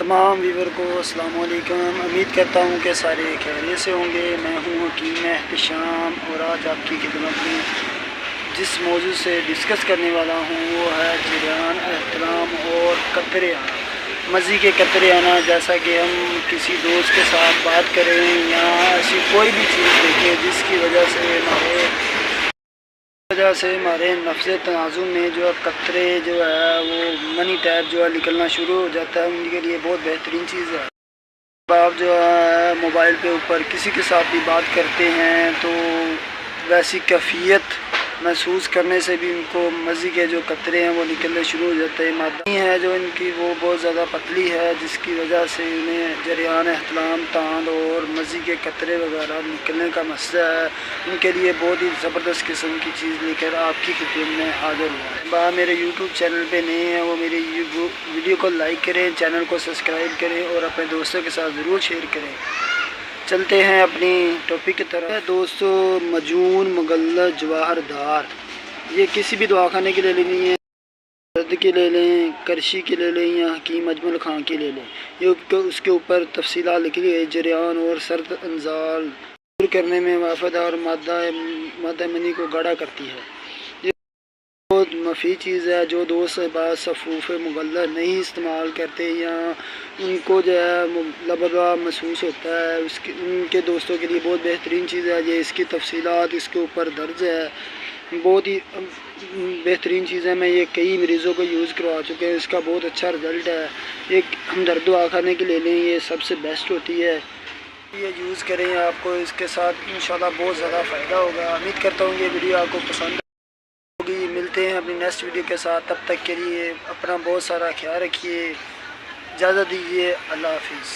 तमाम व्यूवर को अस्सलाम वालेकुम। उम्मीद करता हूँ कि सारे खैरियत से होंगे। मैं हूँ हकीम एहतशाम और आज आपकी खिदमत में जिस मौजू से डिस्कस करने वाला हूँ वो है जरियान एहतराम और कतरे आना, मज़ी के कतरे आना। जैसा कि हम किसी दोस्त के साथ बात करें या ऐसी कोई भी चीज़ देखें जिसकी वजह से हमारे नफ्स तनाज़ुम में जो है कतरे जो है वो मनी टैप जो है निकलना शुरू हो जाता है, उनके लिए बहुत बेहतरीन चीज़ है। आप जो है मोबाइल पे ऊपर किसी के साथ भी बात करते हैं तो वैसी कैफियत महसूस करने से भी उनको मज़ी के जो कतरे हैं वो निकलने शुरू हो जाते हैं। मादा है जो इनकी वो बहुत ज़्यादा पतली है, जिसकी वजह से इन्हें जरियान एहतलाम तांद और मज़ी के कतरे वगैरह निकलने का मसला है। उनके लिए बहुत ही ज़बरदस्त किस्म की चीज़ लेकर आपकी खिदमत में हाज़िर हुआ। मेरे यूट्यूब चैनल पे नए हैं वो मेरे वीडियो को लाइक करें, चैनल को सब्सक्राइब करें और अपने दोस्तों के साथ ज़रूर शेयर करें। चलते हैं अपनी टॉपिक की तरफ। दोस्तों, मजून, मुगल्लद, जवाहरदार, ये किसी भी दवाखाने के ले लेनी है, दर्द की ले लें, करशी की ले लें या हकीम अजमल खां की ले लें। ये उसके ऊपर तफसीलात लिखी है। जरियान और सर्द अंजाल दूर करने में वाफद और मादा मनी को गाढ़ा करती है। बहुत मफीद चीज़ है। जो दोस्त सफ़ूफ़ मुगल्लद नहीं इस्तेमाल करते या उनको जो है लबरवा महसूस होता है, उनके दोस्तों के लिए बहुत बेहतरीन चीज़ है। ये इसकी तफसीलात इसके ऊपर दर्ज है, बहुत ही बेहतरीन चीज़ है। मैं ये कई मरीज़ों को यूज़ करवा चुके हैं, इसका बहुत अच्छा रिज़ल्ट है। एक हमदर्द दवाखाने की ले लें, ये सबसे बेस्ट होती है, ये यूज़ करें। आपको इसके साथ इंशाल्लाह बहुत ज़्यादा फ़ायदा होगा। उम्मीद करता हूँ ये वीडियो आपको पसंद होगी। मिलते हैं अपनी नेक्स्ट वीडियो के साथ, तब तक के लिए अपना बहुत सारा ख्याल रखिए। इजाज़त दीजिए, अल्लाह हाफिज़।